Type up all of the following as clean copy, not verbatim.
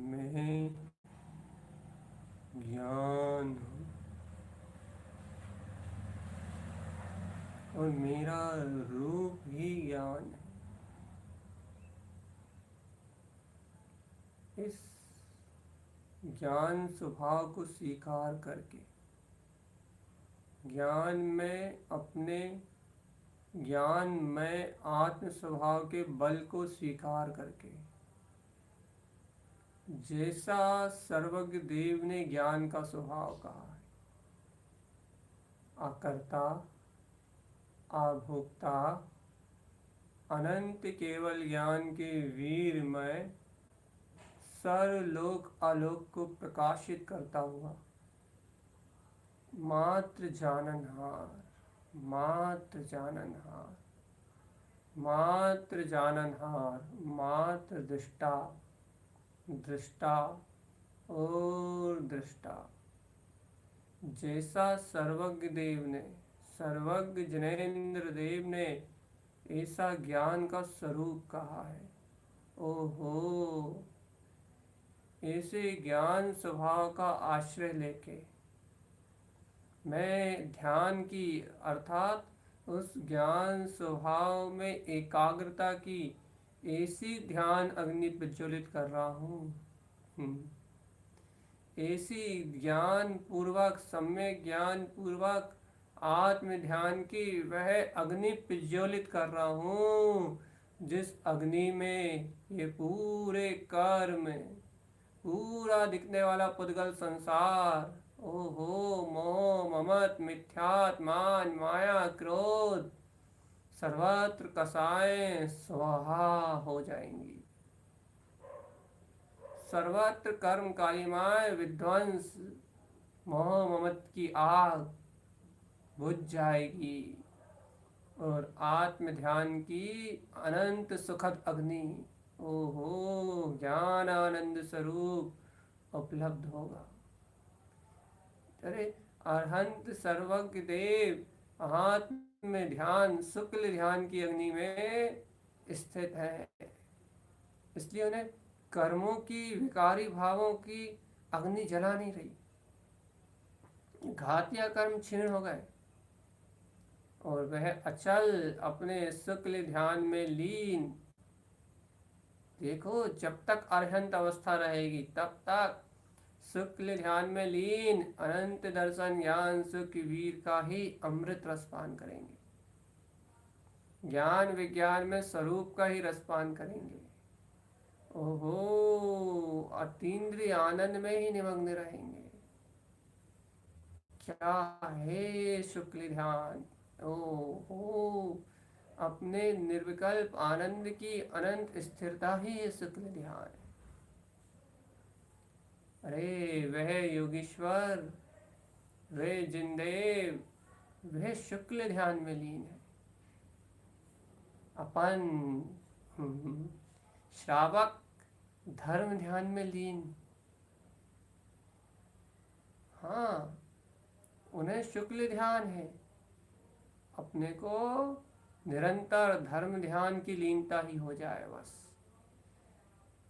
में ज्ञान हो और मेरा रूप ही ज्ञान है। इस ज्ञान स्वभाव को स्वीकार करके ज्ञान में आत्म स्वभाव के बल को स्वीकार करके, जैसा सर्वज्ञ देव ने ज्ञान का स्वभाव कहा है, अकर्ता अभोक्ता अनंत केवल ज्ञान के वीर में सर्वलोक आलोक को प्रकाशित करता हुआ मात्र जाननहार, मात्र जाननहार, मात्र जाननहार, मात्र दृष्टा, दृष्टा और दृष्टा, जैसा सर्वज्ञ देव ने, सर्वज्ञ जनेन्द्र देव ने ऐसा ज्ञान का स्वरूप कहा है। ओहो, ऐसे ज्ञान स्वभाव का आश्रय लेके मैं ध्यान की अर्थात उस ज्ञान स्वभाव में एकाग्रता की ऐसी ध्यान अग्नि प्रज्वलित कर रहा हूँ। ऐसी ज्ञान पूर्वक, सम्यक ज्ञान पूर्वक आत्म ध्यान की वह अग्नि प्रज्वलित कर रहा हूँ, जिस अग्नि में ये पूरे कर्म, पूरा दिखने वाला पुद्गल संसार, ओहो, मोह ममत मिथ्यात मान माया क्रोध सर्वत्र कसाएं स्वाहा हो जाएंगी। सर्वत्र कर्म कालिमाएं विध्वंस मोह ममत की आग बुझ जाएगी और आत्म ध्यान की अनंत सुखद अग्नि, ओहो, ज्ञान आनंद स्वरूप उपलब्ध होगा। अरे अरहंत सर्वज्ञ देव आत्म ध्यान शुक्ल ध्यान की अग्नि में स्थित है, इसलिए उन्हें कर्मों की विकारी भावों की अग्नि जला नहीं रही। घातिया कर्म क्षीण हो गए और वह अचल अपने शुक्ल ध्यान में लीन। देखो, जब तक अरहंत अवस्था रहेगी तब तक शुक्ल ध्यान में लीन अनंत दर्शन ज्ञान सुख वीर का ही अमृत रसपान करेंगे, ज्ञान विज्ञान में स्वरूप का ही रसपान करेंगे। ओहो, अतीन्द्रिय आनंद में ही निमग्न रहेंगे। क्या है शुक्ल ध्यान, ओहो, अपने निर्विकल्प आनंद की अनंत स्थिरता ही है शुक्ल ध्यान। अरे वह योगीश्वर, वे जिनदेव, वह शुक्ल ध्यान में लीन है। अपन श्रावक धर्म ध्यान में लीन। हाँ, उन्हें शुक्ल ध्यान है, अपने को निरंतर धर्म ध्यान की लीनता ही हो जाए बस।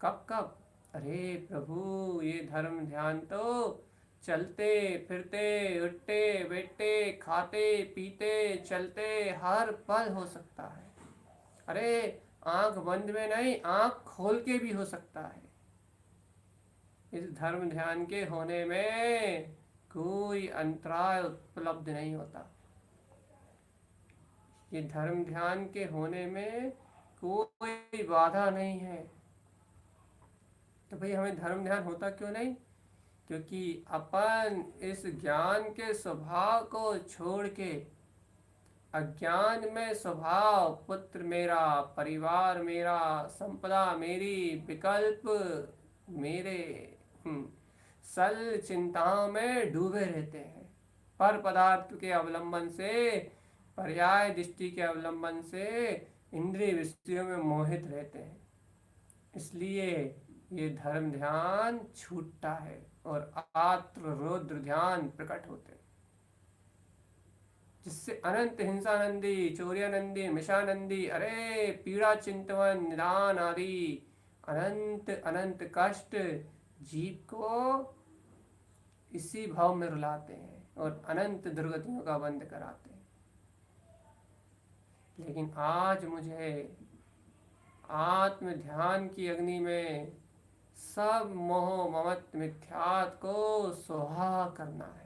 कब कब, अरे प्रभु, ये धर्म ध्यान तो चलते फिरते उठते बैठते खाते पीते चलते हर पल हो सकता है। अरे आंख बंद में नहीं, आंख खोल के भी हो सकता है। इस धर्म ध्यान के होने में कोई अंतराय उपलब्ध नहीं होता। ये धर्म ध्यान के होने में कोई बाधा नहीं है। तो भाई हमें धर्म ध्यान होता क्यों नहीं? क्योंकि अपन इस ज्ञान के स्वभाव को छोड़ के अज्ञान में स्वभाव, पुत्र मेरा, परिवार मेरा, संपदा मेरी, विकल्प मेरे, सल चिंताओं में डूबे रहते हैं। पर पदार्थ के अवलंबन से, पर्याय दृष्टि के अवलंबन से इंद्रिय विषयों में मोहित रहते हैं। इसलिए ये धर्म ध्यान छूटता है और आत्र रुद्र ध्यान प्रकट होते हैं, जिससे अनंत हिंसानंदी, चौर्यानंदी, मिशानंदी, अरे पीड़ा चिंतवन निदान आदि अनंत अनंत कष्ट जीव को इसी भाव में रुलाते हैं और अनंत दुर्गतियों का बंद कराते हैं। लेकिन आज मुझे आत्म ध्यान की अग्नि में सब मोह ममत्व मिथ्यात को सुहा करना है।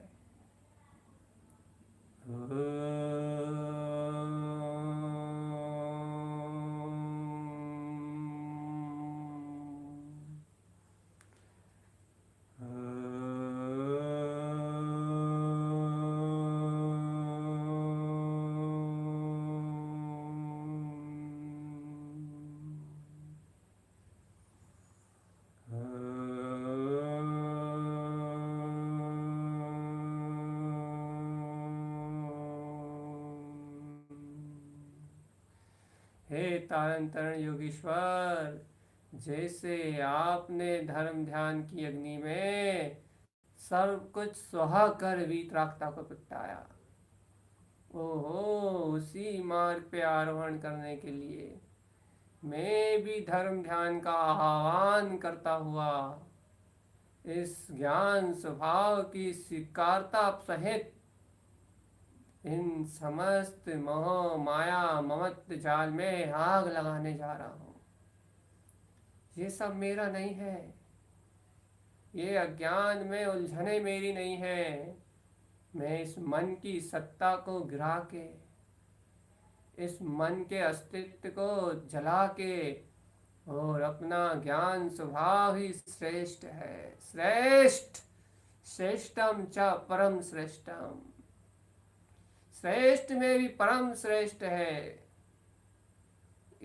हे तारण तरण योगीश्वर, जैसे आपने धर्म ध्यान की अग्नि में सब कुछ सुहा कर वीतरागता को प्रगटाया, ओहो, उसी मार्ग पे आरोहण करने के लिए मैं भी धर्म ध्यान का आह्वान करता हुआ इस ज्ञान स्वभाव की स्वीकारता सहित इन समस्त मोह माया ममत्व जाल में आग लगाने जा रहा हूँ। ये सब मेरा नहीं है, ये अज्ञान में उलझने मेरी नहीं है। मैं इस मन की सत्ता को गिरा के, इस मन के अस्तित्व को जला के, और अपना ज्ञान स्वभाव ही श्रेष्ठ है, श्रेष्ठ, श्रेष्ठम च परम श्रेष्ठम, श्रेष्ठ में भी परम श्रेष्ठ है,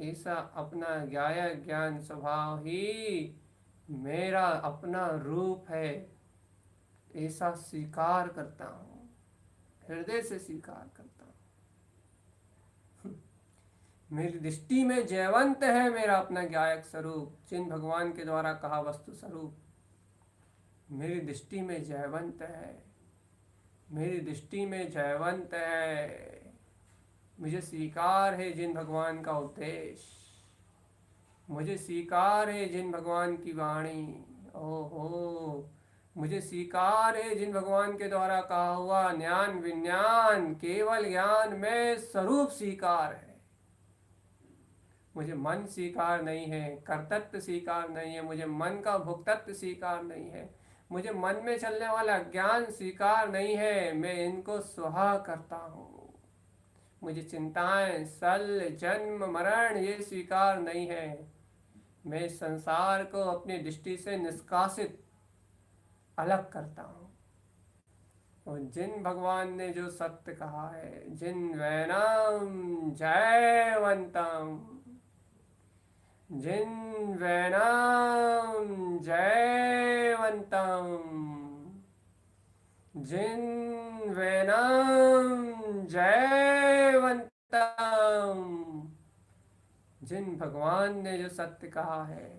ऐसा अपना ज्ञाया ज्ञान स्वभाव ही मेरा अपना रूप है, ऐसा स्वीकार करता हूँ, हृदय से स्वीकार करता हूँ। मेरी दृष्टि में जयवंत है मेरा अपना ज्ञायक स्वरूप, जिन भगवान के द्वारा कहा वस्तु स्वरूप मेरी दृष्टि में जयवंत है, मेरी दृष्टि में जयवंत है। मुझे स्वीकार है जिन भगवान का उपदेश, मुझे स्वीकार है जिन भगवान की वाणी, ओहो, मुझे स्वीकार है जिन भगवान के द्वारा कहा हुआ ज्ञान विज्ञान केवल ज्ञान में स्वरूप स्वीकार है। मुझे मन स्वीकार नहीं है, कर्तृत्व स्वीकार नहीं है, मुझे मन का भोक्तत्व स्वीकार नहीं है, मुझे मन में चलने वाला ज्ञान स्वीकार नहीं है। मैं इनको सुहा करता हूँ। मुझे चिंताएं, सल, जन्म, मरण ये स्वीकार नहीं है। मैं संसार को अपनी दृष्टि से निष्कासित अलग करता हूँ। और जिन भगवान ने जो सत्य कहा है, जिन वैनम जयवंतम, जिन वैनम जयवंतम, जिन वैनम जयवंतम, जिन भगवान ने जो सत्य कहा है,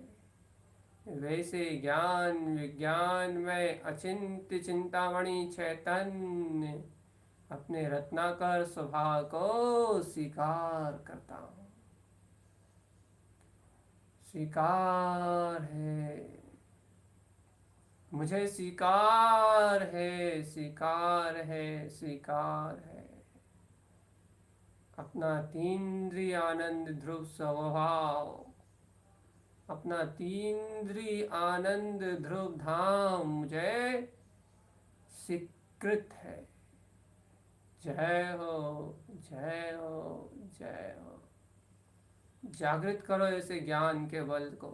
वैसे ज्ञान विज्ञान में अचिंत्य चिंतामणि चैतन्य अपने रत्नाकर स्वभाव को स्वीकार करता हूँ। स्वीकार है, मुझे स्वीकार है, स्वीकार है, स्वीकार है। अपना तीन्द्रिय आनंद ध्रुव स्वभाव, अपना तीन्द्रिय आनंद ध्रुव धाम मुझे स्वीकृत है। जय हो, जय हो, जय हो। जागृत करो ऐसे ज्ञान के बल को,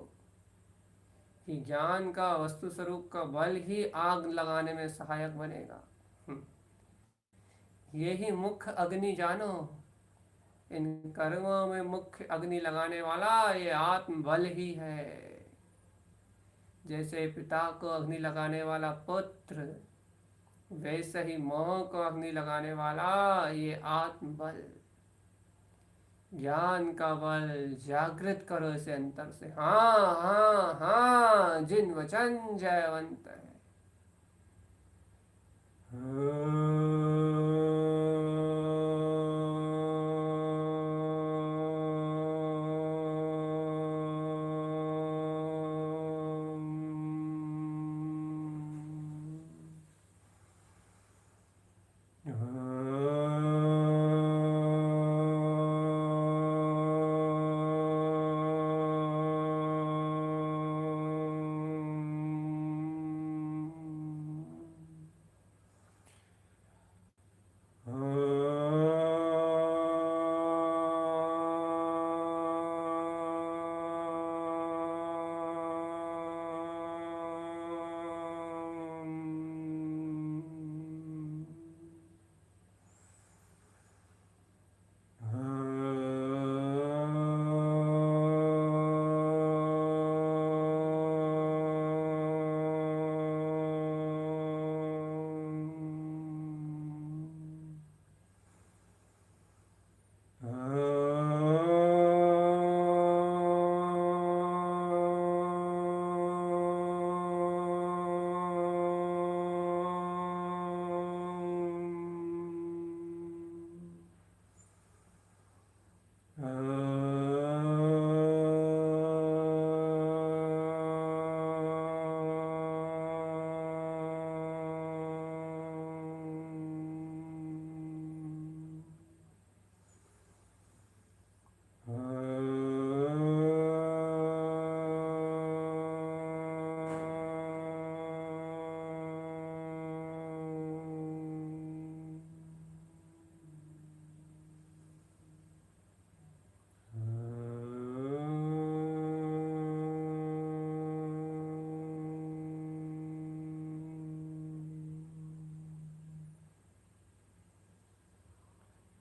कि ज्ञान का वस्तु स्वरूप का बल ही आग लगाने में सहायक बनेगा। यही मुख्य अग्नि जानो, इन कर्मों में मुख्य अग्नि लगाने वाला ये आत्म बल ही है। जैसे पिता को अग्नि लगाने वाला पुत्र, वैसे ही मोह को अग्नि लगाने वाला ये आत्म बल, ज्ञान का बल। जागृत करो इसे अंतर से। हाँ हाँ हाँ, जिन वचन जयवंत है।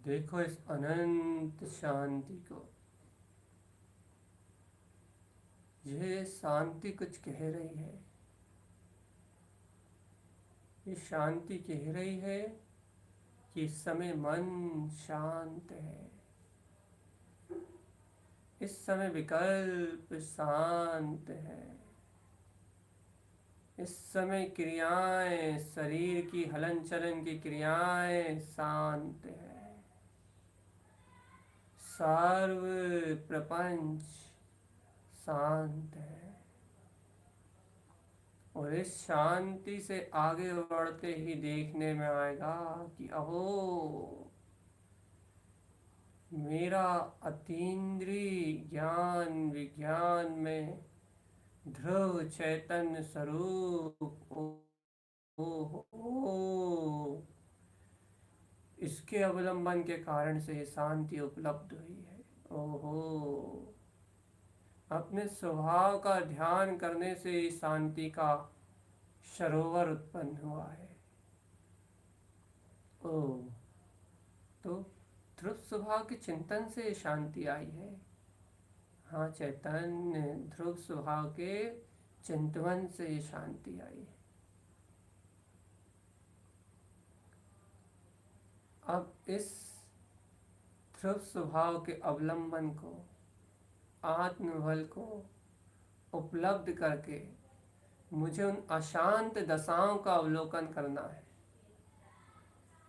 देखो इस अनंत शांति को। ये शांति कुछ कह रही है। ये शांति कह रही है कि इस समय मन शांत है। इस समय विकल्प शांत है। इस समय क्रियाएं, शरीर की हलन चलन की क्रियाएं शांत है। सर्व प्रपंच शांत है। और इस शांति से आगे बढ़ते ही देखने में आएगा कि अहो, मेरा अतीन्द्रिय ज्ञान विज्ञान में ध्रुव चैतन्य स्वरूप ओ, इसके अवलंबन के कारण से ये शांति उपलब्ध हुई है। ओहो, अपने स्वभाव का ध्यान करने से शांति का सरोवर उत्पन्न हुआ है। ओ, तो ध्रुव स्वभाव के चिंतन से शांति आई है। हाँ चैतन्य, ध्रुव स्वभाव के चिंतन से शांति आई है। अब इस ध्रुव स्वभाव के अवलंबन को, आत्मबल को उपलब्ध करके मुझे उन अशांत दशाओं का अवलोकन करना है।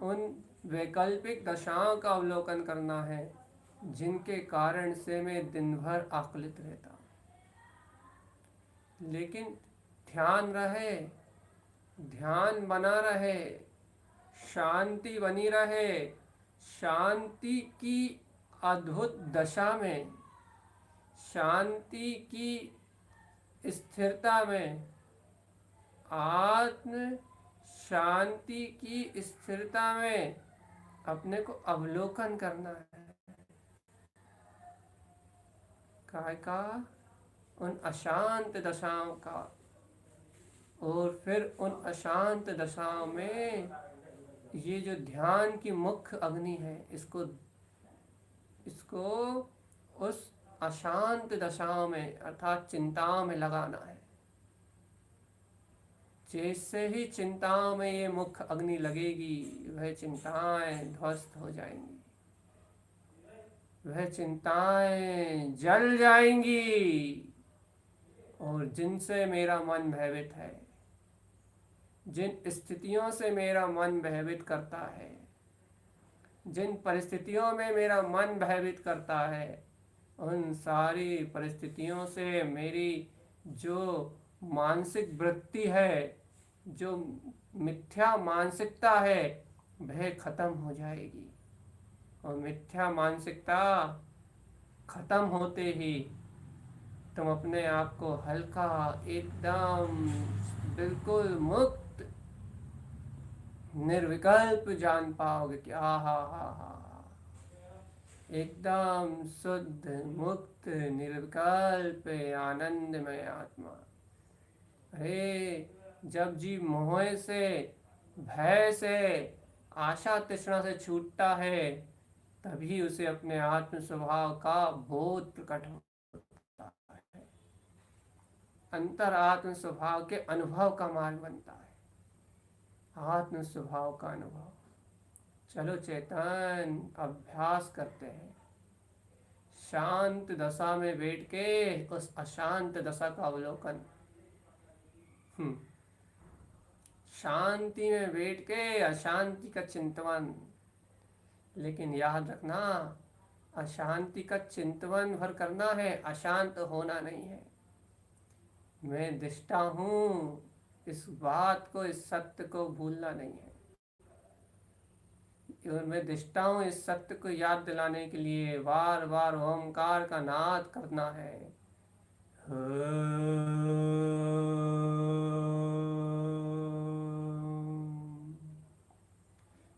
उन वैकल्पिक दशाओं का अवलोकन करना है जिनके कारण से मैं दिन भर आकुलित रहता हूँ। लेकिन ध्यान रहे, ध्यान बना रहे, शांति बनी रहे। शांति की अद्भुत दशा में, शांति की स्थिरता में, आत्म शांति की स्थिरता में अपने को अवलोकन करना है। काय का? उन अशांत दशाओं का। और फिर उन अशांत दशाओं में ये जो ध्यान की मुख्य अग्नि है, इसको उस अशांत दशाओं में अर्थात चिंताओं में लगाना है। जैसे ही चिंताओं में ये मुख्य अग्नि लगेगी, वह चिंताएं ध्वस्त हो जाएंगी, वह चिंताएं जल जाएंगी। और जिनसे मेरा मन भयभीत है, जिन स्थितियों से मेरा मन भयभीत करता है, जिन परिस्थितियों में मेरा मन भयभीत करता है, उन सारी परिस्थितियों से मेरी जो मानसिक वृत्ति है, जो मिथ्या मानसिकता है, वह खत्म हो जाएगी। और मिथ्या मानसिकता खत्म होते ही तुम अपने आप को हल्का, एकदम बिल्कुल मुक्त, निर्विकल्प जान पाओगे कि हा हा हा हा, एकदम शुद्ध, मुक्त, निर्विकल्प, आनंदमय आत्मा। अरे, जब जीव मोह से, भय से, आशा तृष्णा से छूटता है, तभी उसे अपने आत्म स्वभाव का बोध प्रकट होता है। अंतर आत्म स्वभाव के अनुभव का मार्ग बनता है। आत्म स्वभाव का अनुभव। चलो चेतन, अभ्यास करते हैं। शांत दशा में बैठ के उस अशांत दशा का अवलोकन। शांति में बैठ के अशांति का चिंतन। लेकिन याद रखना, अशांति का चिंतन भर करना है, अशांत होना नहीं है। मैं दृष्टा हूँ, इस बात को, इस सत्य को भूलना नहीं है। और मैं दृष्टा हूँ, इस सत्य को याद दिलाने के लिए बार बार ओंकार का नाद करना है।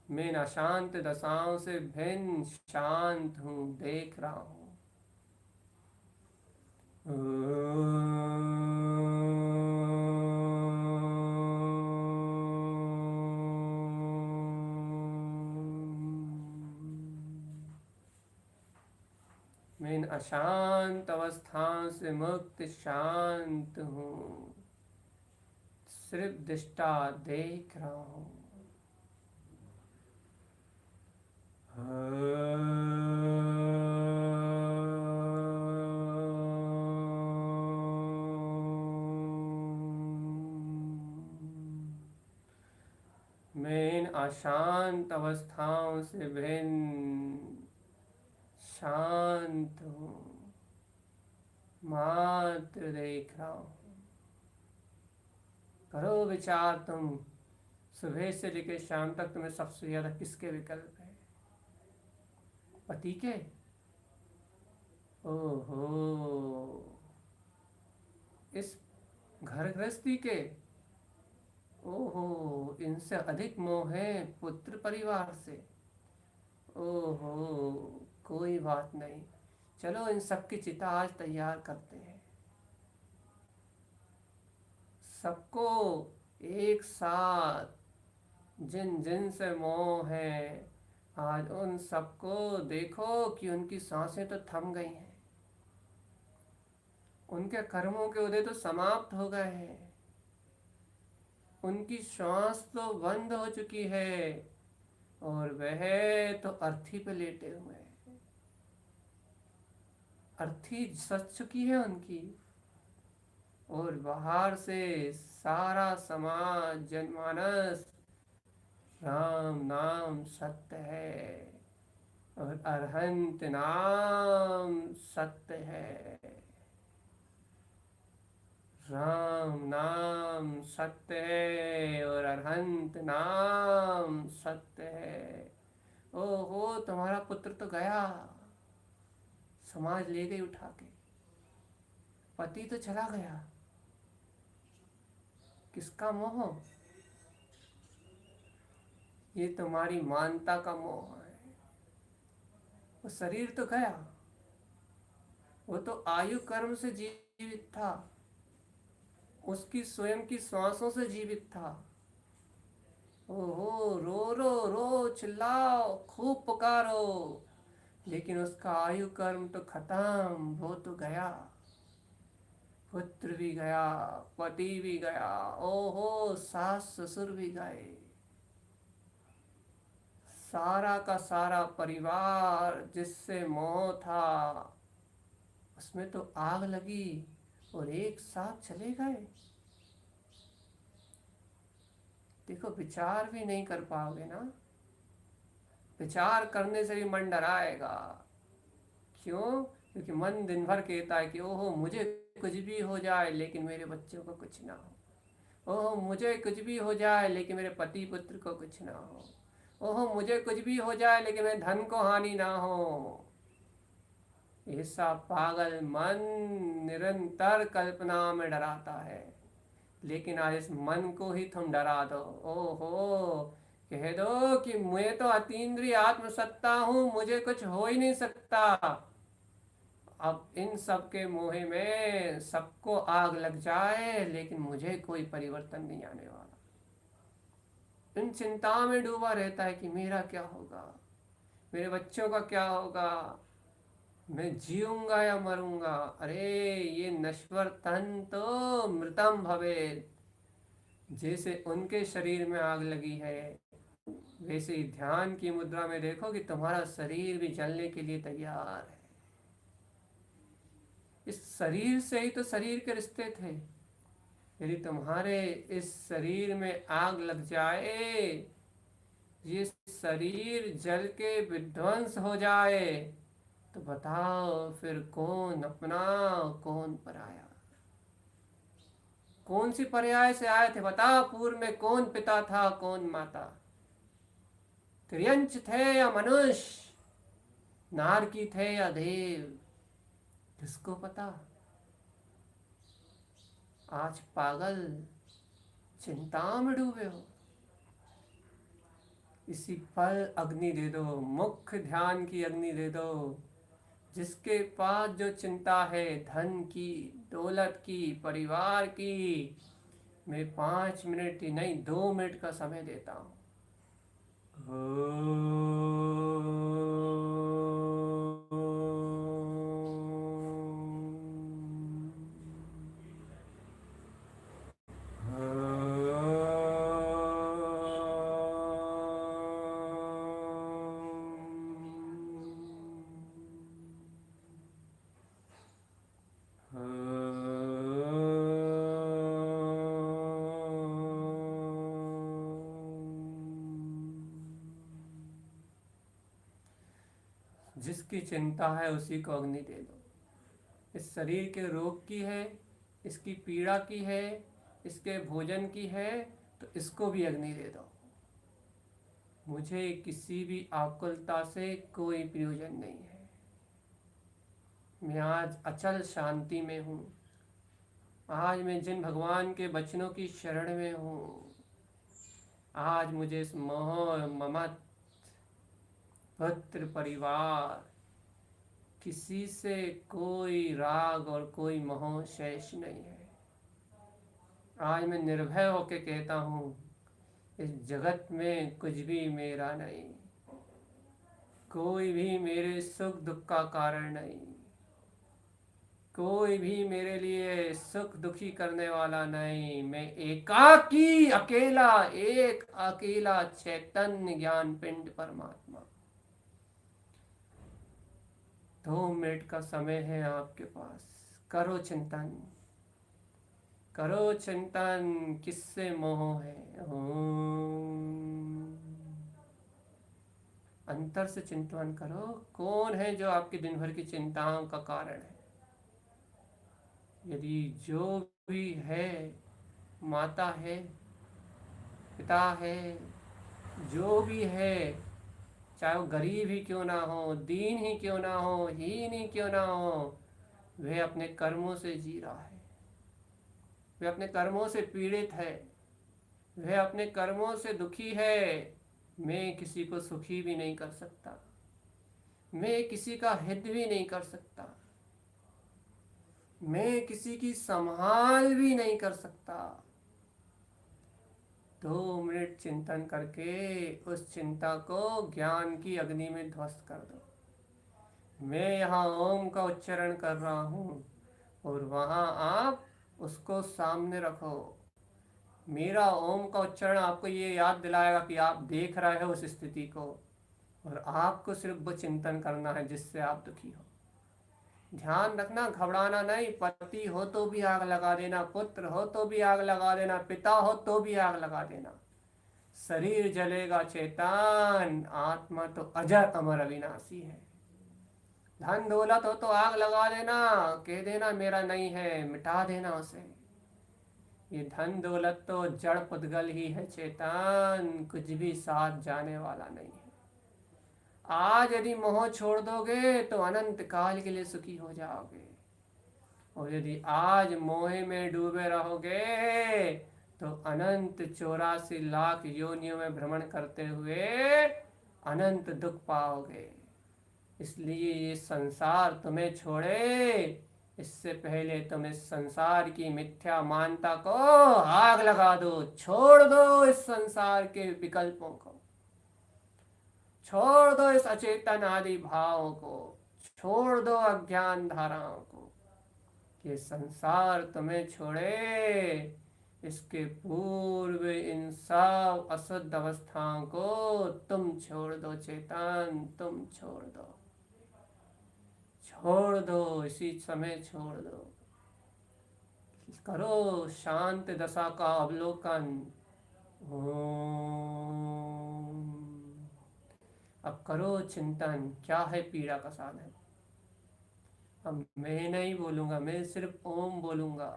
मैं न शांत दशाओं से भिन्न शांत हूँ, देख रहा हूँ। अशांत अवस्थाओं से मुक्त शांत हूँ, सिर्फ दृष्टा देख रहा हूँ। मैं इन अशांत अवस्थाओं से भिन्न शांत हूँ, मात्र देख रहा हूँ। करो विचार तुम, सुबह से लेकर शाम तक तुम्हें सबसे ज्यादा किसके विकल्प है? पति के? ओहो, इस घर गृहस्थी के? ओहो, इनसे अधिक मोह है पुत्र परिवार से। ओहो, कोई बात नहीं, चलो इन सब की चिता आज तैयार करते हैं। सबको एक साथ जिन जिन से मोह है, आज उन सबको देखो कि उनकी सांसें तो थम गई हैं, उनके कर्मों के उदय तो समाप्त हो गए हैं, उनकी श्वास तो बंद हो चुकी है और वह तो अर्थी पे लेटे हुए हैं। अर्थी सच चुकी है उनकी, और बाहर से सारा समाज जनमानस राम नाम सत्य है और अरहंत नाम सत्य है। राम नाम सत्य है और अरहंत नाम सत्य है। ओहो, तुम्हारा पुत्र तो गया, समाज ले गई उठा के। पति तो चला गया, किसका मोह? ये तुम्हारी मानता का मोह है। वो शरीर तो गया, वो तो आयु कर्म से जीवित था, उसकी स्वयं की श्वासों से जीवित था। ओहो, रो रो रो, चिल्लाओ, खूब पुकारो, लेकिन उसका आयु कर्म तो खत्म, वो तो गया। पुत्र भी गया, पति भी गया, ओहो, सास ससुर भी गए, सारा का सारा परिवार जिससे मोह था उसमें तो आग लगी और एक साथ चले गए। देखो, विचार भी नहीं कर पाओगे ना, विचार करने से भी मन डराएगा। क्यों? क्योंकि मन दिन भर कहता है कि ओहो, मुझे कुछ भी हो जाए लेकिन मेरे बच्चों को कुछ ना हो। ओहो, मुझे कुछ भी हो जाए लेकिन मेरे पति पुत्र को कुछ ना हो। ओहो, मुझे कुछ भी हो जाए लेकिन मेरे धन को हानि ना हो। ऐसा पागल मन निरंतर कल्पना में डराता है। लेकिन आज इस मन को ही तुम डरा दो। ओहो, कह दो कि मैं तो अतीन्द्रिय आत्मसत्ता हूं, मुझे कुछ हो ही नहीं सकता। अब इन सब के मोह में सबको आग लग जाए लेकिन मुझे कोई परिवर्तन नहीं आने वाला। इन चिंता में डूबा रहता है कि मेरा क्या होगा, मेरे बच्चों का क्या होगा, मैं जीऊंगा या मरूंगा। अरे, ये नश्वर तन तो मृतम भवेत्। जैसे उनके शरीर में आग लगी है, वैसे ही ध्यान की मुद्रा में देखो कि तुम्हारा शरीर भी जलने के लिए तैयार है। इस शरीर से ही तो शरीर के रिश्ते थे। यदि तुम्हारे इस शरीर में आग लग जाए, ये शरीर जल के विध्वंस हो जाए, तो बताओ फिर कौन अपना कौन पराया? कौन सी पर्याय से आए थे? बताओ, पूर्व में कौन पिता था कौन माता? त्रियंच थे या मनुष्य, नारकी थे या देव, किसको पता? आज पागल चिंता में डूबे हो। इसी पल अग्नि दे दो, मुख्य ध्यान की अग्नि दे दो। जिसके पास जो चिंता है, धन की, दौलत की, परिवार की, मैं 5 मिनट ही नहीं 2 मिनट का समय देता हूँ। जिसकी चिंता है उसी को अग्नि दे दो। इस शरीर के रोग की है, इसकी पीड़ा की है, इसके भोजन की है, तो इसको भी अग्नि दे दो। मुझे किसी भी आकुलता से कोई प्रयोजन नहीं है। मैं आज अचल शांति में हूँ। आज मैं जिन भगवान के वचनों की शरण में हूँ, आज मुझे इस मोह ममत पुत्र परिवार किसी से कोई राग और कोई मोह शेष नहीं है। आज मैं निर्भय होकर कहता हूँ, इस जगत में कुछ भी मेरा नहीं, कोई भी मेरे सुख दुख का कारण नहीं, कोई भी मेरे लिए सुख दुखी करने वाला नहीं। मैं एकाकी अकेला, एक अकेला चैतन्य ज्ञान पिंड परमात्मा। 2 मिनट का समय है आपके पास, करो चिंतन, करो चिंतन, किससे मोह है। अंतर से चिंतन करो, कौन है जो आपकी दिन भर की चिंताओं का कारण है। यदि जो भी है, माता है, पिता है, जो भी है, चाहे वो गरीब ही क्यों ना हो, दीन ही क्यों ना हो, हीन ही क्यों ना हो, वह अपने कर्मों से जी रहा है, वह अपने कर्मों से पीड़ित है, वह अपने कर्मों से दुखी है। मैं किसी को सुखी भी नहीं कर सकता, मैं किसी का हित भी नहीं कर सकता, मैं किसी की संभाल भी नहीं कर सकता। 2 मिनट चिंतन करके उस चिंता को ज्ञान की अग्नि में ध्वस्त कर दो। मैं यहाँ ओम का उच्चारण कर रहा हूँ और वहाँ आप उसको सामने रखो। मेरा ओम का उच्चारण आपको ये याद दिलाएगा कि आप देख रहे हो उस स्थिति को, और आपको सिर्फ वो चिंतन करना है जिससे आप दुखी हो। ध्यान रखना, घबराना नहीं। पति हो तो भी आग लगा देना, पुत्र हो तो भी आग लगा देना, पिता हो तो भी आग लगा देना। शरीर जलेगा चेतन, आत्मा तो अजर अमर अविनाशी है। धन दौलत हो तो आग लगा देना, कह देना मेरा नहीं है, मिटा देना उसे। ये धन दौलत तो जड़ पुद्गल ही है चेतन, कुछ भी साथ जाने वाला नहीं है। आज यदि मोह छोड़ दोगे तो अनंत काल के लिए सुखी हो जाओगे, और यदि आज मोह में डूबे रहोगे तो अनंत 84 लाख योनियों में भ्रमण करते हुए अनंत दुख पाओगे। इसलिए ये संसार तुम्हें छोड़े, इससे पहले तुम इस संसार की मिथ्या मानता को आग लगा दो। छोड़ दो इस संसार के विकल्पों को, छोड़ दो इस अचेतन आदि भाव को, छोड़ दो अज्ञान धाराओं को। ये संसार तुम्हें छोड़े, इसके पूर्व इन सब अशुद्ध अवस्थाओं को तुम छोड़ दो चेतन, तुम छोड़ दो, छोड़ दो, इसी समय छोड़ दो। करो शांत दशा का अवलोकन। ओम। अब करो चिंतन, क्या है पीड़ा का साधन। अब मैं नहीं बोलूंगा, मैं सिर्फ ओम बोलूंगा।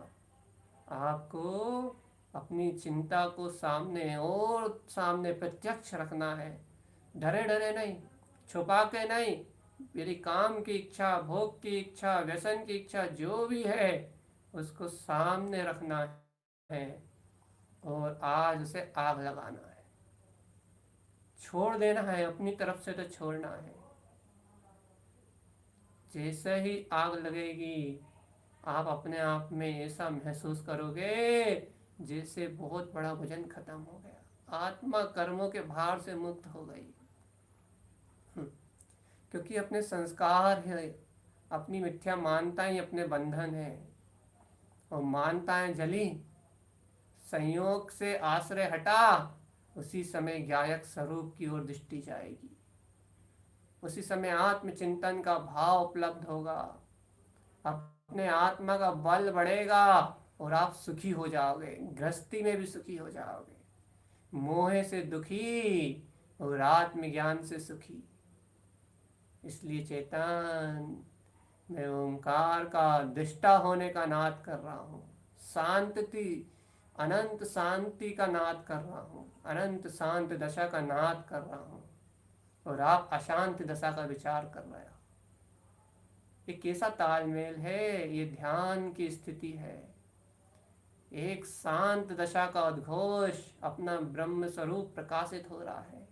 आपको अपनी चिंता को सामने और सामने प्रत्यक्ष रखना है, डरे डरे नहीं, छुपा के नहीं। मेरी काम की इच्छा, भोग की इच्छा, व्यसन की इच्छा जो भी है उसको सामने रखना है और आज उसे आग लगाना है। छोड़ देना है, अपनी तरफ से तो छोड़ना है। जैसे ही आग लगेगी आप अपने आप में ऐसा महसूस करोगे जैसे बहुत बड़ा वजन खत्म हो गया, आत्मा कर्मों के भार से मुक्त हो गई। क्योंकि अपने संस्कार है, अपनी मिथ्या मानताएं अपने बंधन है, और मानताएं जली, संयोग से आश्रय हटा, उसी समय ज्ञायक स्वरूप की ओर दृष्टि जाएगी। उसी समय आत्मचिंतन का भाव उपलब्ध होगा, अपने आत्मा का बल बढ़ेगा और आप सुखी हो जाओगे, गृहस्थी में भी सुखी हो जाओगे, मोह से दुखी और आत्मज्ञान से सुखी। इसलिए चेतन, मैं ओंकार का दृष्टा होने का नाद कर रहा हूँ। शांति, अनंत शांति का नाद कर रहा हूँ, अनंत शांत दशा का नाद कर रहा हूँ, और आप अशांत दशा का विचार कर रहे हो। ये कैसा तालमेल है, ये ध्यान की स्थिति है। एक शांत दशा का उद्घोष, अपना ब्रह्म स्वरूप प्रकाशित हो रहा है,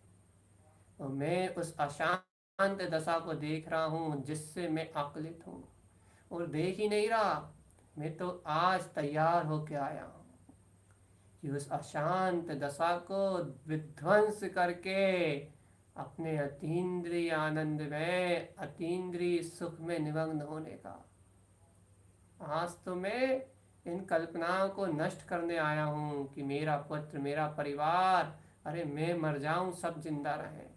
और मैं उस अशांत दशा को देख रहा हूँ जिससे मैं आकलित हूँ। और देख ही नहीं रहा, मैं तो आज तैयार होके आया हूँ कि उस अशांत दशा को विध्वंस करके अपने अतीन्द्रिय आनंद में, अतीन्द्रिय सुख में निमग्न होने का। आज तो मैं इन कल्पनाओं को नष्ट करने आया हूँ कि मेरा पुत्र, मेरा परिवार, अरे मैं मर जाऊं, सब जिंदा रहें।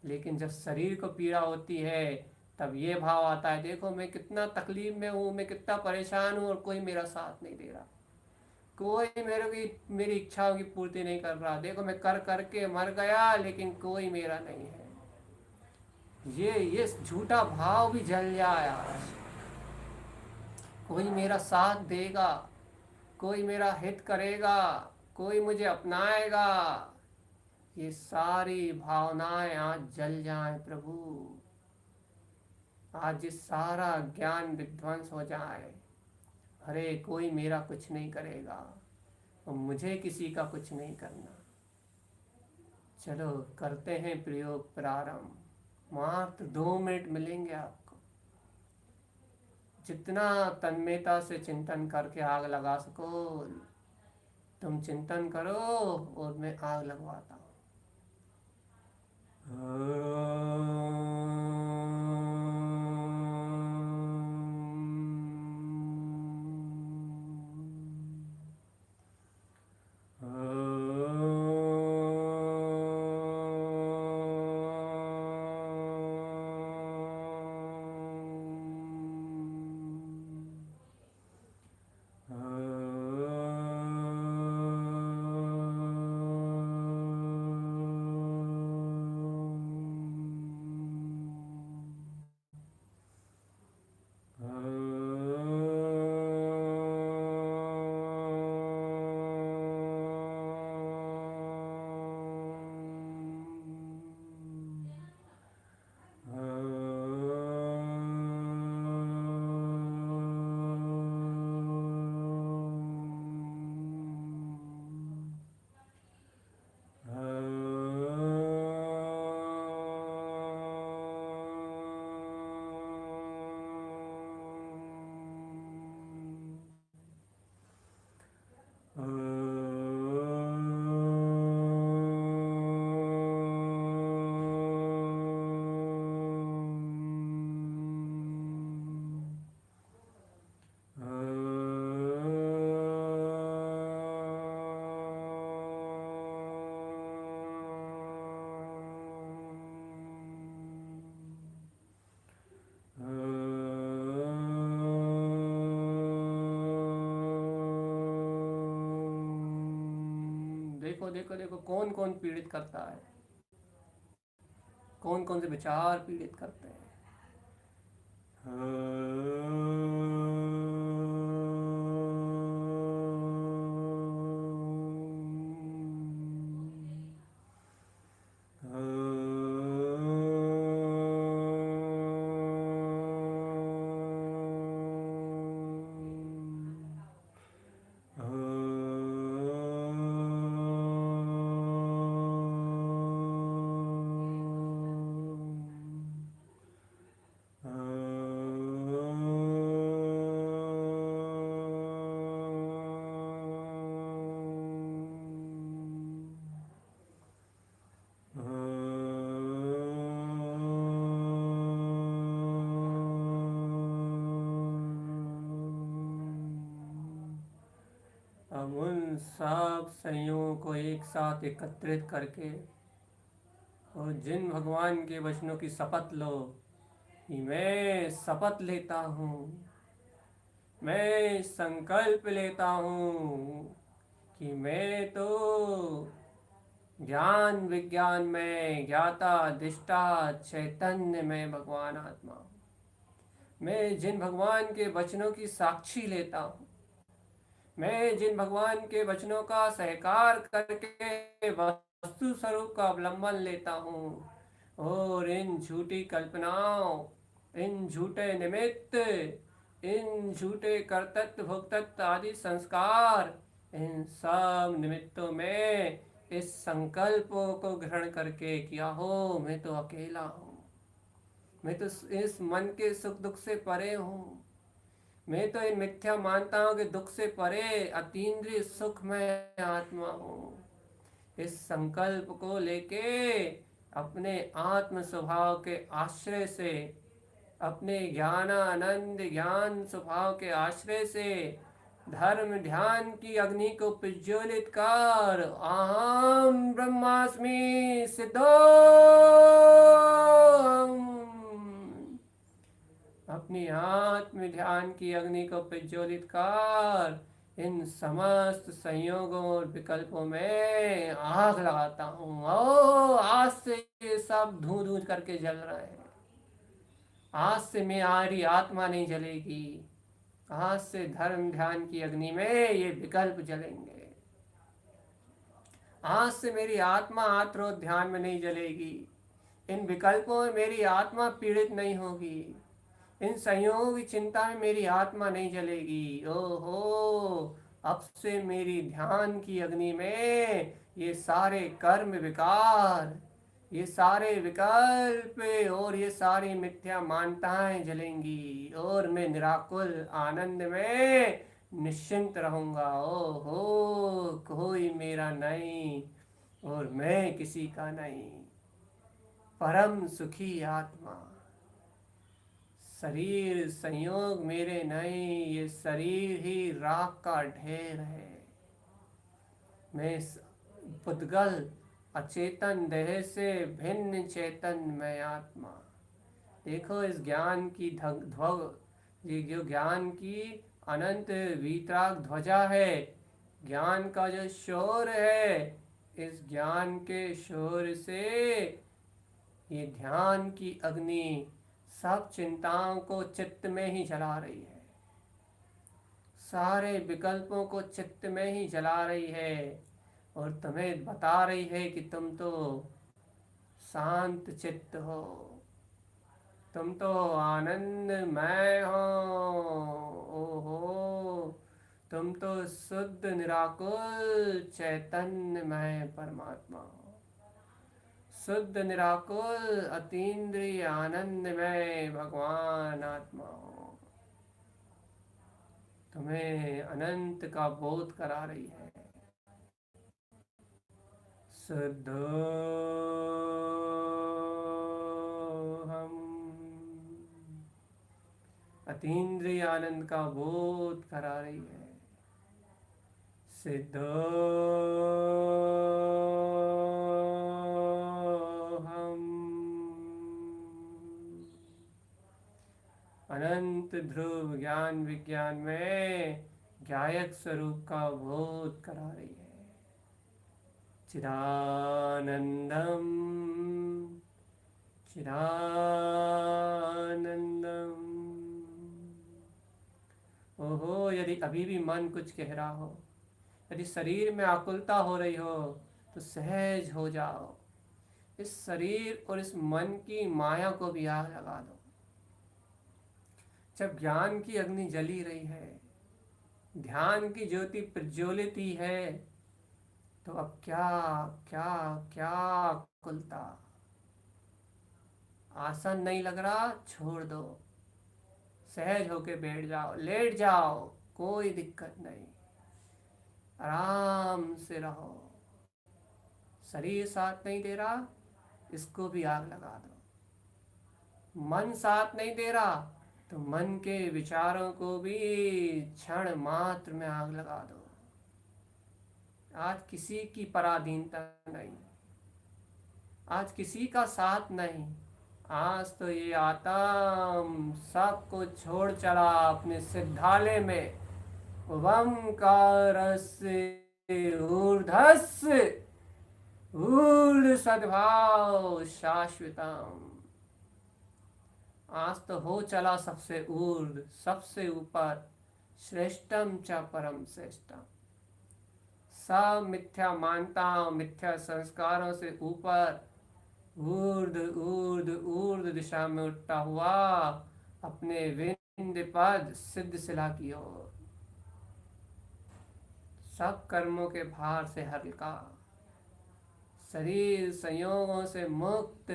लेकिन जब शरीर को पीड़ा होती है, तब ये भाव आता है, देखो मैं कितना तकलीफ में हूँ, मैं कितना परेशान हूँ, और कोई मेरा साथ नहीं दे रहा, कोई मेरे की मेरी इच्छाओं की पूर्ति नहीं कर रहा। देखो मैं कर करके मर गया, लेकिन कोई मेरा नहीं है। ये झूठा भाव भी जल जाए आज। कोई मेरा साथ देगा, कोई मेरा हित करेगा, कोई मुझे अपनाएगा, ये सारी भावनाएं आज जल जाएं प्रभु। आज ये सारा ज्ञान विध्वंस हो जाए। अरे कोई मेरा कुछ नहीं करेगा, और मुझे किसी का कुछ नहीं करना। चलो करते हैं प्रयोग प्रारंभ। मात्र 2 मिनट मिलेंगे आपको। जितना तन्मयता से चिंतन करके आग लगा सको, तुम चिंतन करो और मैं आग लगवाता हूँ। देखो देखो देखो, कौन कौन पीड़ित करता है, कौन कौन से विचार पीड़ित करते हैं। अब उन सब संयोगों को एक साथ एकत्रित करके, और जिन भगवान के वचनों की शपथ लो कि मैं शपथ लेता हूँ, मैं संकल्प लेता हूँ कि मैं तो ज्ञान विज्ञान में ज्ञाता दृष्टा चैतन्य में भगवान आत्मा हूँ। मैं जिन भगवान के वचनों की साक्षी लेता हूँ, मैं जिन भगवान के वचनों का सहकार करके वस्तु स्वरूप का अवलंबन लेता हूँ, और इन झूठी कल्पनाओं, इन झूठे निमित्त, इन झूठे कर्तृत्व भोक्तृत्व आदि संस्कार, इन सब निमित्तों में इस संकल्पों को ग्रहण करके किया हो मैं तो अकेला हूँ, मैं तो इस मन के सुख दुख से परे हूँ, मैं तो इन मिथ्या मानता हूँ कि दुख से परे अतीन्द्रिय सुख में आत्मा हूँ। इस संकल्प को लेके अपने आत्म स्वभाव के आश्रय से, अपने ज्ञानानंद ज्ञान स्वभाव के आश्रय से धर्म ध्यान की अग्नि को प्रज्वलित कर अहम ब्रह्मास्मि सिद्धोहम, अपनी आत्म ध्यान की अग्नि को प्रज्वलित कर इन समस्त संयोगों और विकल्पों में आग लगाता हूँ। ओ आज से ये सब धू धू करके जल रहे हैं। आज से मेरी आत्मा नहीं जलेगी, आज से धर्म ध्यान की अग्नि में ये विकल्प जलेंगे। आज से मेरी आत्मा आत्रो ध्यान में नहीं जलेगी, इन विकल्पों में मेरी आत्मा पीड़ित नहीं होगी, इन संयोगों की चिंता में मेरी आत्मा नहीं जलेगी। ओहो, अब से मेरी ध्यान की अग्नि में ये सारे कर्म विकार, ये सारे विकल्प और ये सारी मिथ्या मान्यताएं जलेंगी और मैं निराकुल आनंद में निश्चिंत रहूंगा। ओहो, कोई मेरा नहीं और मैं किसी का नहीं, परम सुखी आत्मा। शरीर संयोग मेरे नहीं, ये शरीर ही राख का ढेर है। मैं पुद्गल अचेतन देह से भिन्न चेतन मैं आत्मा। देखो इस ज्ञान की ये जो ज्ञान की अनंत वीतराग ध्वजा है, ज्ञान का जो शोर है, इस ज्ञान के शोर से ये ध्यान की अग्नि सब चिंताओं को चित्त में ही जला रही है, सारे विकल्पों को चित्त में ही जला रही है और तुम्हें बता रही है कि तुम तो शांत चित्त हो, तुम तो आनंदमय हो। ओहो, तुम तो शुद्ध निराकुल चैतन्यमय परमात्मा हो, शुद्ध निराकुल अतीन्द्रिय आनंदमय भगवान आत्मा हो। तुम्हें अनंत का बोध करा रही है। शुद्धो हम, अतीन्द्रिय आनंद का बोध करा रही है। सिद्धो हम, अनंत ध्रुव ज्ञान विज्ञान में गायक स्वरूप का बोध करा रही है। चिदानंदम चिदानंदम। ओहो, यदि अभी भी मन कुछ कह रहा हो, यदि शरीर में आकुलता हो रही हो, तो सहज हो जाओ, इस शरीर और इस मन की माया को भी आग लगा दो। जब ज्ञान की अग्नि जली रही है, ध्यान की ज्योति प्रज्वलित ही है, तो अब क्या क्या क्या आकुलता। आसन नहीं लग रहा, छोड़ दो, सहज होके बैठ जाओ, लेट जाओ, कोई दिक्कत नहीं, आराम से रहो। शरीर साथ नहीं दे रहा, इसको भी आग लगा दो। मन साथ नहीं दे रहा, तो मन के विचारों को भी क्षण मात्र में आग लगा दो। आज किसी की पराधीनता नहीं, आज किसी का साथ नहीं, आज तो ये आत्म सब को छोड़ चला अपने सिद्धालय में। ओंकारस्य ऊर्ध्वस्य सद्भाव शाश्वतम। आज तो हो चला सबसे ऊर्ध्व, सबसे ऊपर, श्रेष्ठम च परम श्रेष्ठम। सब मिथ्या मानताओं, मिथ्या संस्कारों से ऊपर, ऊर्ध ऊर्ध ऊर्ध दिशा में उठता हुआ अपने विंध्य पद सिद्ध शिला की ओर, सब कर्मों के भार से हल्का, शरीर संयोगों से मुक्त,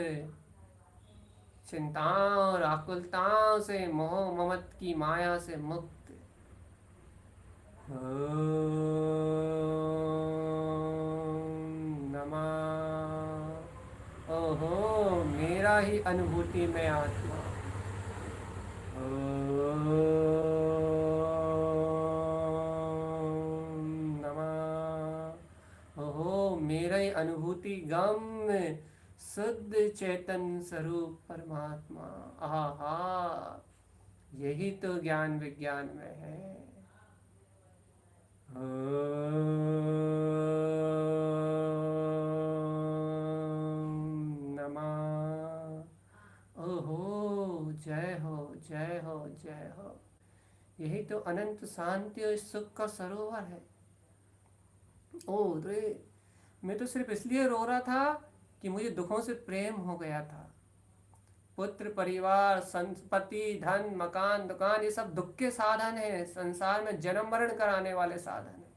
चिंताओं और आकुलताओं से, मोह ममत की माया से मुक्त। नमः। ओहो मेरा ही अनुभूति में आत्मा। ओम नमः। ओहो मेरा ही अनुभूति गम में शुद्ध चेतन स्वरूप परमात्मा। आहा, यही तो ज्ञान विज्ञान में है। नमः। ओहो जय हो जय हो जय हो। यही तो अनंत शांति और सुख का सरोवर है। ओ रे, मैं तो सिर्फ इसलिए रो रहा था कि मुझे दुखों से प्रेम हो गया था। पुत्र, परिवार, संपत्ति, धन, मकान, दुकान, ये सब दुख के साधन हैं, संसार में जन्म मरण कराने वाले साधन हैं।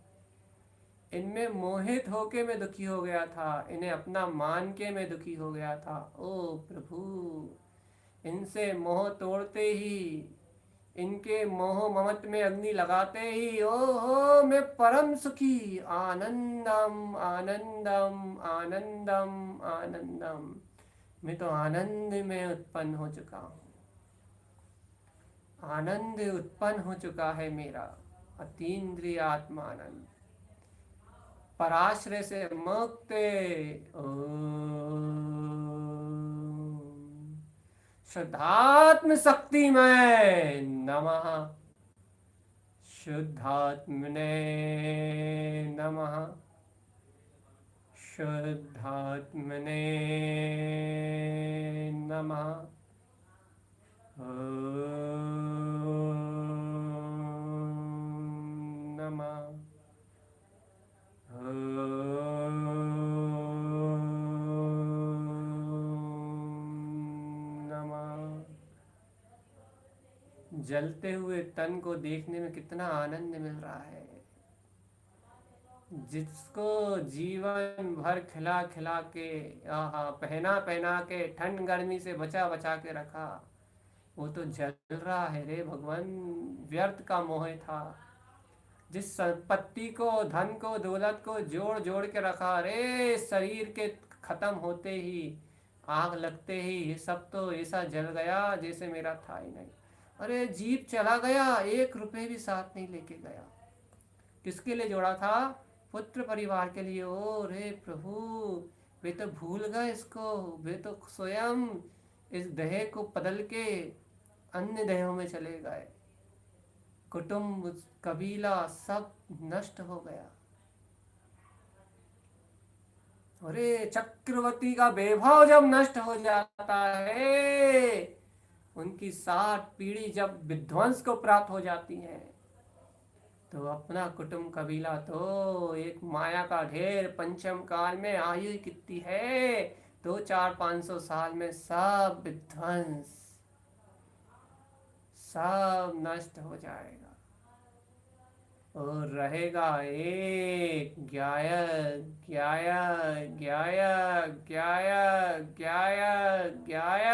इनमें मोहित होके मैं दुखी हो गया था, इन्हें अपना मान के मैं दुखी हो गया था। ओ प्रभु, इनसे मोह तोड़ते ही, इनके मोह ममत में अग्नि लगाते ही, ओ हो मैं परम सुखी, आनंदम आनंदम आनंदम आनंदम। मैं तो आनंद में उत्पन्न हो चुका हूँ, आनंद उत्पन्न हो चुका है मेरा, अतीन्द्रिय आत्मा आनंद, पराश्रय से मुक्त। शुद्धात्म शक्ति में नमः। शुद्धात्मने नमः। शुद्धात्मने नमः। नमः। जलते हुए तन को देखने में कितना आनंद मिल रहा है। जिसको जीवन भर खिला खिला के, आहा, पहना पहना के, ठंड गर्मी से बचा बचा के रखा, वो तो जल रहा है रे भगवान। व्यर्थ का मोह था। जिस संपत्ति को, धन को, दौलत को जोड़ जोड़ के रखा, रे शरीर के खत्म होते ही, आग लगते ही, ये सब तो ऐसा जल गया जैसे मेरा था ही नहीं। अरे जीप चला गया, 1 रुपए भी साथ नहीं लेके गया। किसके लिए जोड़ा था? पुत्र परिवार के लिए। ओ रे प्रभु, वे तो भूल गए इसको, वे तो स्वयं इस देह को बदल के अन्य देहों में चले गए। कुटुंब, कबीला सब नष्ट हो गया। अरे चक्रवर्ती का वैभव जब नष्ट हो जाता है, उनकी 60 पीढ़ी जब विध्वंस को प्राप्त हो जाती है, तो अपना कुटुंब कबीला तो एक माया का ढेर। पंचम काल में आयु कितनी है? 200-400-500 साल में सब विध्वंस, सब नष्ट हो जाएगा और रहेगा एक ज्ञाय ज्ञाय ज्ञाय ज्ञाय ज्ञाय ज्ञाय।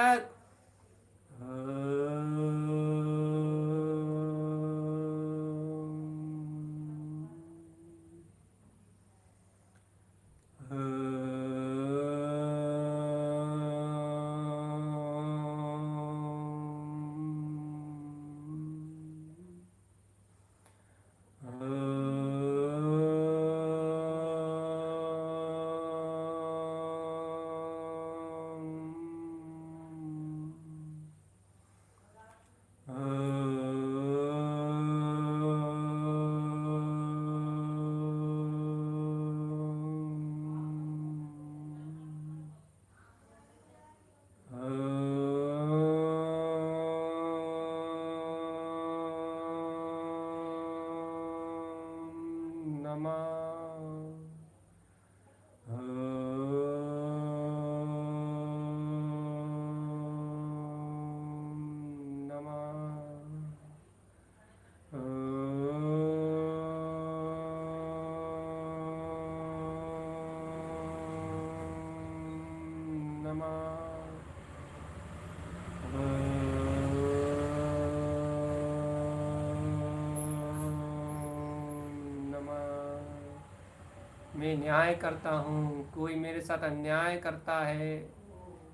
मैं न्याय करता हूँ, कोई मेरे साथ अन्याय करता है,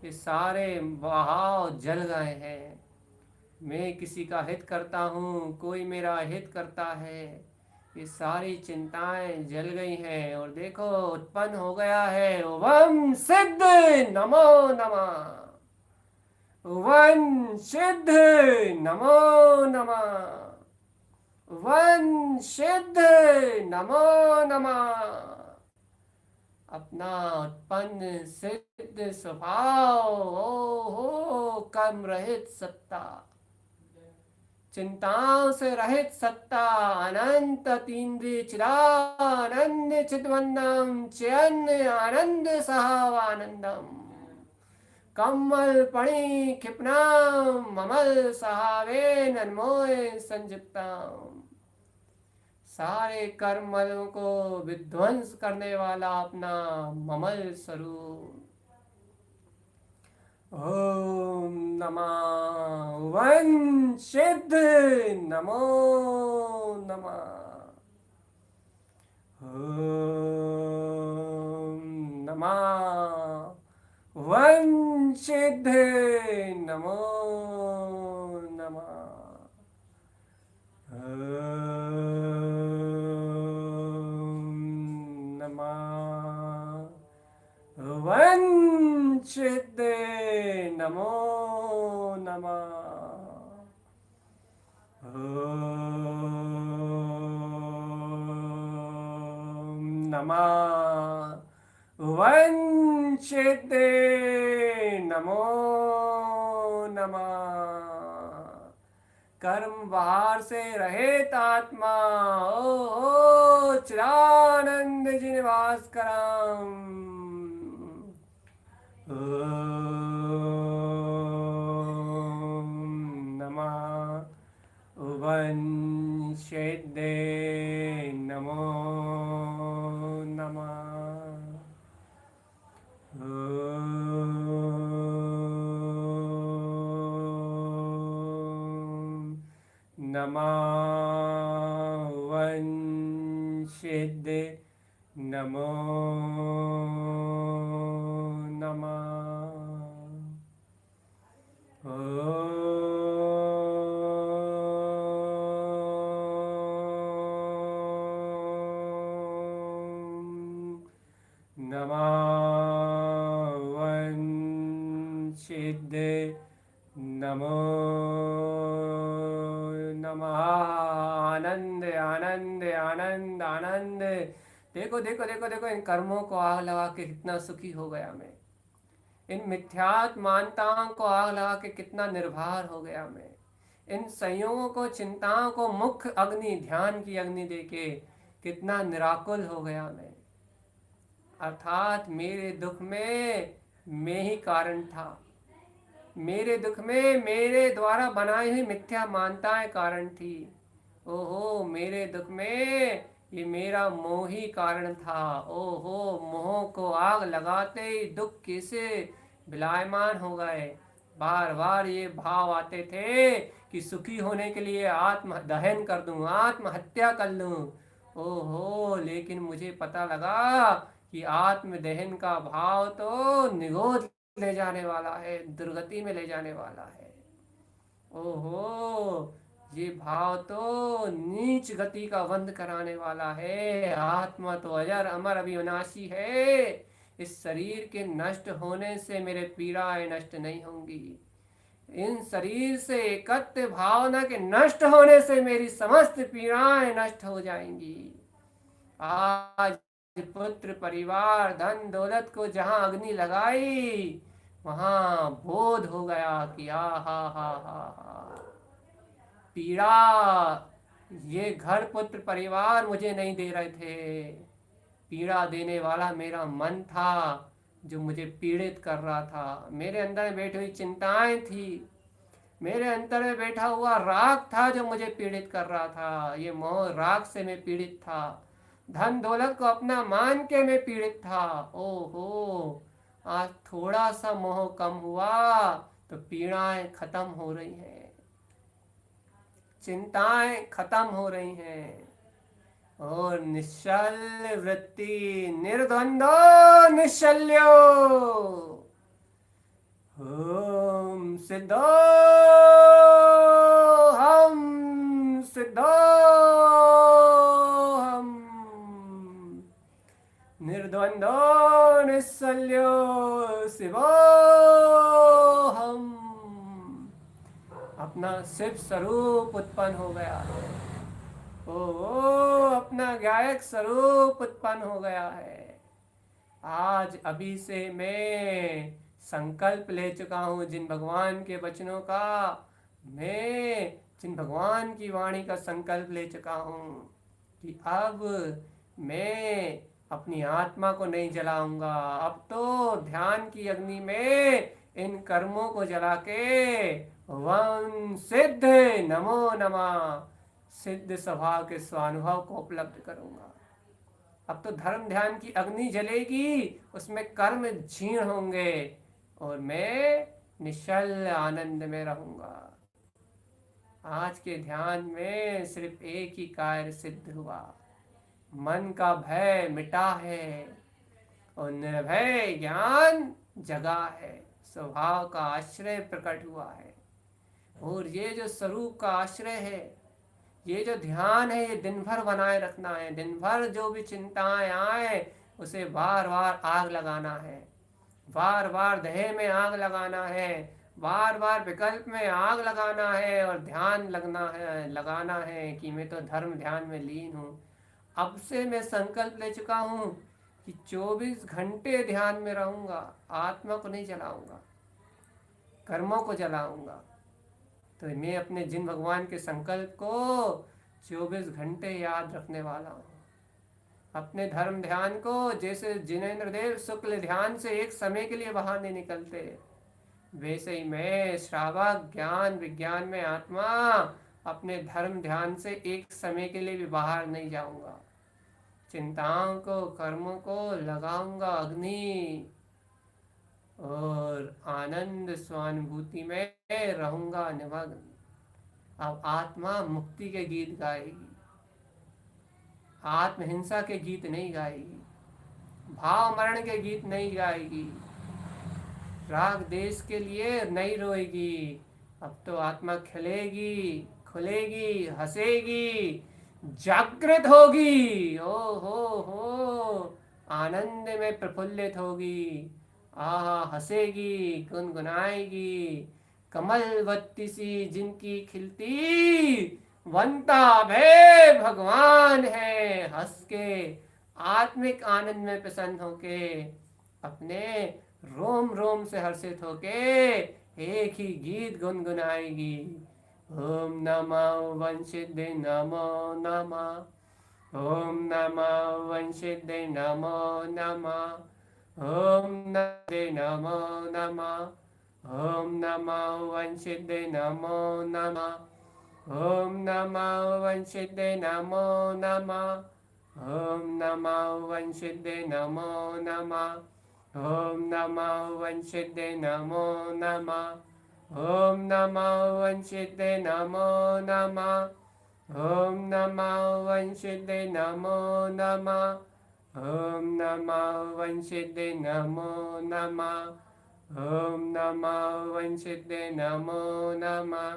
ये सारे बहाव जल गए हैं। मैं किसी का हित करता हूँ, कोई मेरा हित करता है, ये सारी चिंताएं जल गई हैं। और देखो उत्पन्न हो गया है ओम सिद्ध नमो नमः, वन सिद्ध नमो नमः, वन सिद्ध नमो नमः। अपना उत्पन्न सिद्ध स्वभाव ओ हो कर्म रहित सत्ता, चिंताओं से रहित सत्ता, अनंत तीन्द्रिय चिदानंद चिद्वंदम चयन आनंद सहावानंदम, कमल पणि क्षिपणाम ममल सहावे नन्मोय संयुक्तम। सारे कर्मलों को विध्वंस करने वाला अपना ममल स्वरूप। ओम नमः वन सिद्ध नमो नमः, ओम नमः वन सिद्ध नमो नमः, वंचित नमो नमः, नमः वंचित नमो नमः। कर्म बाहर से रहित आत्मा ओ चिदानंद जी निवास करम, नमः वंचित नमो नमः, नमः वंचित नमो नमः, नमः वंचित नमो नमः। आनंद आनंद आनंद आनंद। देखो देखो देखो देखो, इन कर्मों को आग लगा के कितना सुखी हो गया मैं, इन मिथ्यात्व मानताओं को आग लगा के कितना निर्भर हो गया मैं, इन संयोगों को चिंताओं को मुख्य अग्नि ध्यान की अग्नि देके कितना निराकुल हो गया मैं। अर्थात मेरे दुख में मैं ही कारण था, मेरे दुख में मेरे द्वारा बनाई हुई मिथ्या मानताएं कारण थी। ओहो मेरे दुख में ये मेरा मोह ही कारण था। ओहो मोह को आग लगाते ही दुख कैसे विलायमान हो गए। बार बार ये भाव आते थे कि सुखी होने के लिए आत्म दहन कर दूं, आत्महत्या कर लूं। ओहो लेकिन मुझे पता लगा कि आत्म दहन का भाव तो निगोद ले जाने वाला है, दुर्गति में ले जाने वाला है। ओहो ये भाव तो नीच गति का बंध कराने वाला है। आत्मा तो अजर अमर अविनाशी है, इस शरीर के नष्ट होने से मेरे पीड़ाएं नष्ट नहीं होंगी, इन शरीर से एकत्व भावना के नष्ट होने से मेरी समस्त पीड़ाएं नष्ट हो जाएंगी। आज पुत्र परिवार धन दौलत को जहां अग्नि लगाई वहां बोध हो गया कि हा हा हा हा हा, पीड़ा ये घर पुत्र परिवार मुझे नहीं दे रहे थे, पीड़ा देने वाला मेरा मन था जो मुझे पीड़ित कर रहा था। मेरे अंदर बैठी हुई चिंताएं थी, मेरे अंदर में बैठा हुआ राग था जो मुझे पीड़ित कर रहा था। ये मोह राग से मैं पीड़ित था, धन दौलत को अपना मान के मैं पीड़ित था। ओहो आज थोड़ा सा मोह कम हुआ तो पीड़ाएं खत्म हो रही हैं, चिंताएं खत्म हो रही हैं, और निश्चल वृत्ति निर्द्वंद्व निश्चल्यो हम सिद्धो हम सिद्धो हम निर्द्वंद्व निश्चल्यो शिवो हम। अपना शिव स्वरूप उत्पन्न हो गया है। ओ अपना गायक स्वरूप उत्पन्न हो गया है। आज अभी से मैं संकल्प ले चुका हूँ जिन भगवान के वचनों का, मैं जिन भगवान की वाणी का संकल्प ले चुका हूँ कि अब मैं अपनी आत्मा को नहीं जलाऊंगा। अब तो ध्यान की अग्नि में इन कर्मों को जला के वन सिद्ध नमो नमः सिद्ध स्वभाव के स्वानुभव को उपलब्ध करूंगा। अब तो धर्म ध्यान की अग्नि जलेगी, उसमें कर्म क्षीण होंगे और मैं निश्चल आनंद में रहूंगा। आज के ध्यान में सिर्फ एक ही कार्य सिद्ध हुआ, मन का भय मिटा है और निर्भय ज्ञान जगा है, स्वभाव का आश्रय प्रकट हुआ है। और ये जो स्वरूप का आश्रय है, ये जो ध्यान है, ये दिन भर बनाए रखना है। दिन भर जो भी चिंताएं आए उसे बार बार आग लगाना है, बार बार देह में आग लगाना है, बार बार विकल्प में आग लगाना है और ध्यान लगाना है कि मैं तो धर्म ध्यान में लीन हूँ। अब से मैं संकल्प ले चुका हूँ कि 24 घंटे ध्यान में रहूंगा, आत्मा को नहीं जलाऊंगा, कर्मों को जलाऊंगा। तो मैं अपने जिन भगवान के संकल्प को 24 घंटे याद रखने वाला हूँ। अपने धर्म ध्यान को जैसे जिनेंद्र देव शुक्ल ध्यान से एक समय के लिए बाहर नहीं निकलते, वैसे ही मैं श्रावक ज्ञान विज्ञान में आत्मा अपने धर्म ध्यान से एक समय के लिए भी बाहर नहीं जाऊंगा। चिंताओं को कर्मों को लगाऊंगा अग्नि और आनंद स्वानुभूति में रहूंगा निमग्न। अब आत्मा मुक्ति के गीत गाएगी, आत्महिंसा के गीत नहीं गाएगी, भाव मरण के गीत नहीं गाएगी, राग देश के लिए नहीं रोएगी। अब तो आत्मा खिलेगी, खुलेगी, हंसेगी, जागृत होगी, ओ हो आनंद में प्रफुल्लित होगी, आहा हंसेगी, गुनगुनाएगी। कमलवत्ती सी जिनकी खिलती वंता भे भगवान है, हंस के आत्मिक आनंद में प्रसन्न होके अपने रोम रोम से हर्षित होके एक ही गीत गुनगुनाएगी। ओम नमः वंशिदे नमो नमः, ओम नमः वंशिदे नमो नमः, ओम नमः नमो नमः, ओम नमः वंशिदे नमो नमः, ओम नमः वंशिदे नमो नमः, ओम नमः वंशिदे नमो नमः, ओम नमः वंशिदे नमो नमः, ओम नमः वंशिदे नमो नमः, ओम नमः वंशिदे नमो नमः, ओम नमः वंशिदे नमो नमः, ओम नमः वंशिदे नमो नमः,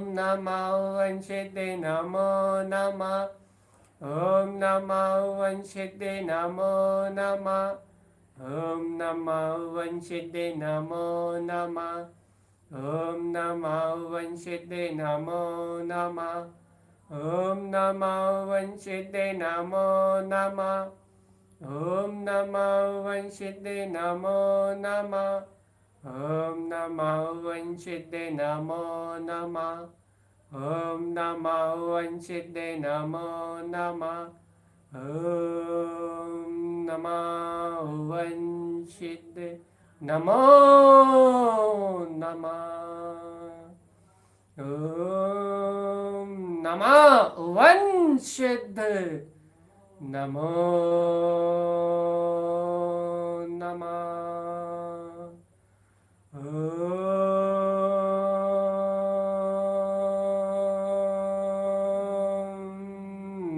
ओम नमः वंशिदे नमो नमः, ओम नमः वंशिदे नमो नमः, ओम नमः वंशिदे नमो नमः, ओम नमः वंशिदे नमो नमः, ओम नमः वंशिदे नमो नमः, ओम नमः वंशिदे नमो नमः, ओम नमः वंशिदे नमो नमः, ओम नमः वंशिदे नमो नमः, ओम नमः वंशिदे नमो नमः, ओम नमः वंशिदे नमो नमः।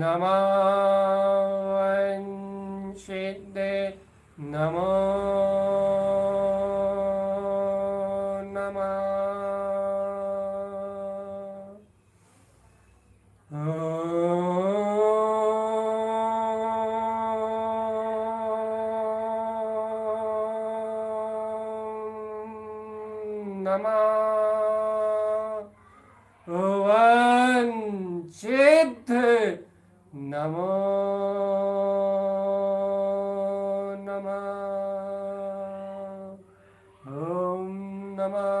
नमः वंशिते नमो नमः नमः वंचित नमो नमः ओम नमः